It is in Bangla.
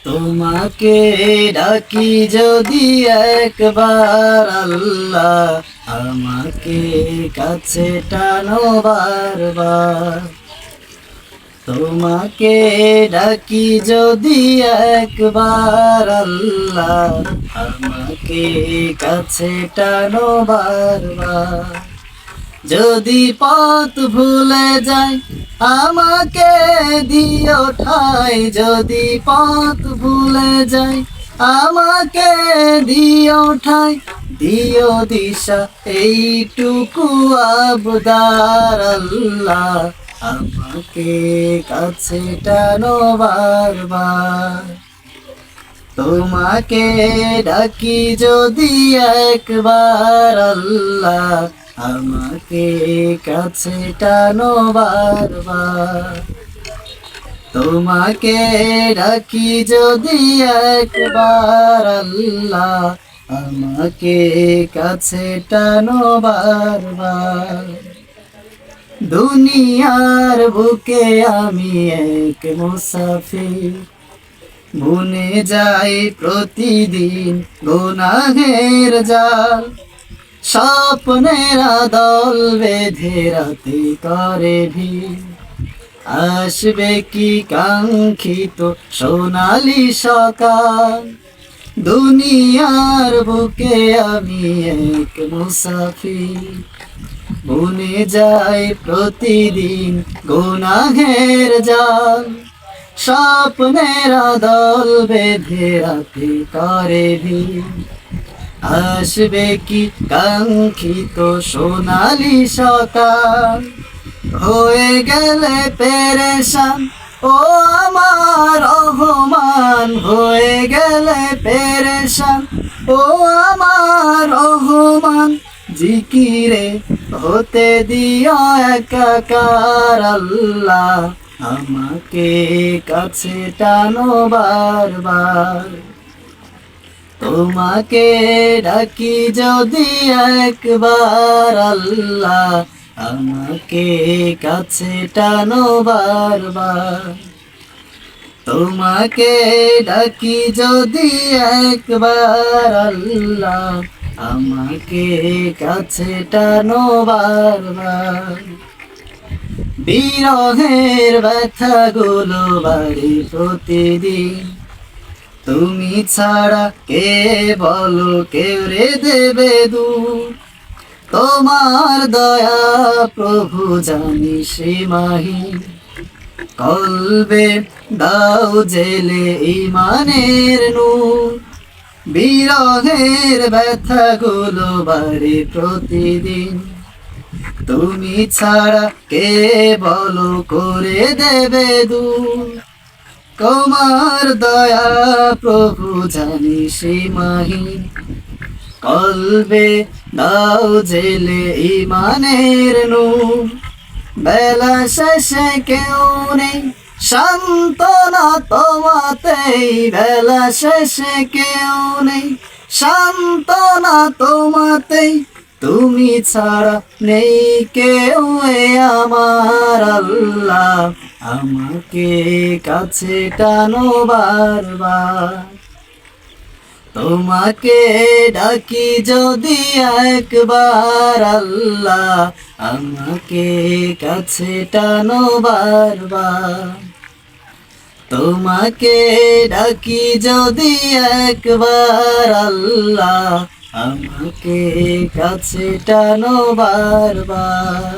তোমাকে ডাকি যদি একবার আল্লাহ, আমাকে কাছে টানো বারবার। তোমাকে ডাকি যদি একবার আল্লাহ, আমাকে কাছে টানো বারবার। যদি পথ ভুলে যাই আমাকে দিও ঠাই, যদি পথ ভুলে যাই আমাকে দিও ঠাই। দিও দিশা এইটুকু আবদার আল্লাহ, আমাকে কাছে টানো বারবার। তোমাকে ডাকি যদি একবার আল্লাহ, আমাকে কাছে টানো বারবার। তোমাকে ডাকি যদি একবার আল্লাহ, আমাকে কাছে টানো বারবার। দুনিয়ার বুকে আমি এক মুসাফির, বুনে যাই প্রতিদিন গুনাহের জাল। স্বপ্নের দল বেঁধে রাতে করে ভিড়, আসবে কি কাঙ্ক্ষিত সোনালি সকাল। দুনিয়ার বুকে আমি এক মুসাফির, বুনে যাই প্রতিদিন গুনাহের জাল। স্বপ্নের দল বেঁধে রাতে করে ভিড়, আসবে কি কাঙ্ক্ষিত সোনালি সকাল। হয়ে গেলে পেরেশান ও আমার রহমান, হয়ে গেলে পেরেশান ও আমার রহমান। জিকিরে হতে দিও একাকার আল্লাহ, আমাকে কাছে টানো বারবার। তোমাকে ডাকি যদি একবার আল্লাহ, আমাকে কাছে টানো বারবার। তোমাকে ডাকি যদি একবার আল্লাহ, আমাকে কাছে টানো বারবার। বিরহের ব্যথাগুলো বাড়ি প্রতিদিন, তুমি ছাড়া কে বলো কেউ রে দেবে দূর। তোমার দয়া প্রভু জানি সীমাহীন, কলবে দাও জেলে ইমানের নূর। বিরহের ব্যথাগুলো বাড়ে প্রতিদিন, তুমি ছাড়া কে বলো করে দেবে দূর। তোমার দয়া প্রভু জানি সীমাহীন, কলবে দাও জেলে ইমানের নূর। বেলা শেষে কেউ নেই সান্ত্বনা তোমাতেই, বেলা শেষে কেউ নেই সান্ত্বনা তোমাতেই। তুমি ছাড়া নেই কেউ এ আমার আল্লাহ, আমাকে কাছে টানো বারবার। তোমাকে ডাকি যদি একবার আল্লাহ, আমাকে কাছে টানো বারবার। তোমাকে ডাকি যদি একবার আল্লাহ, আমাকে কাছে টানো বারবার।